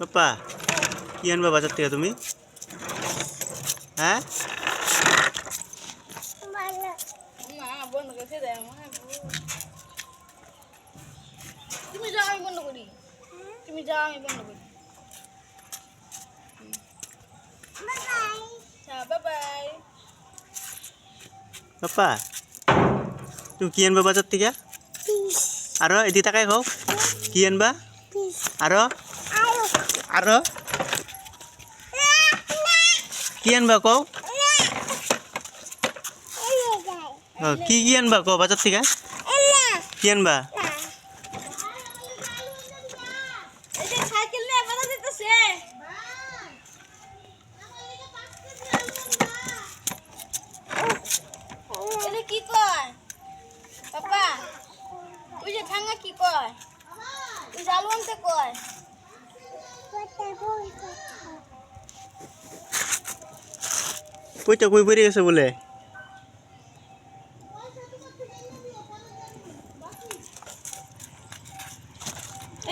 পাপা কি আনবা বাজার থেকে তুমি? হ্যাঁ তুমি যাও আমি বন্ধ করি। তুমি যাও আমি বন্ধ করি। Bye bye. পাপা তুমি কি আনবা বাজার থেকে? আরো এদিকে তাকাই খাও কি আনবা? আরো আরো কি আনবা কও? কি কি আনবা কও বাজার থেকে? কি আনবা? এই যে সাইকেল নিয়ে বাজার যেতেছে। এটা কি কয় পাপা? ওই যে ভাঙা কি কয়? ওই যে আলু আনতে কয়? কইটা কই পড়ে গেছে বলে?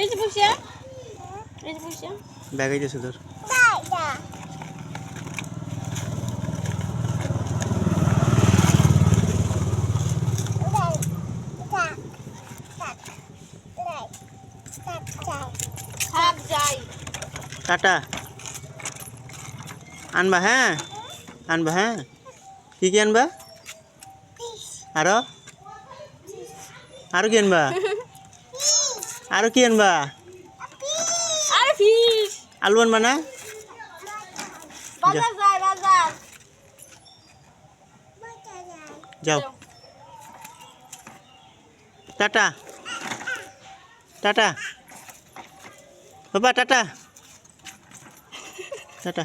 এই যে বসে, এই যে বসে ব্যাগ আইতেছে তোর। থাক যাই। টাটা আনবা হ্যাঁ আনবা হ্যাঁ কি কি আনবা? আরো আরো কি আনবা? আরো কি আনবা? আরে ফিশ আলু আনবা না? বাজার যাই বাজার। যাও টাটা টাটা বাবা টাটা টাটা।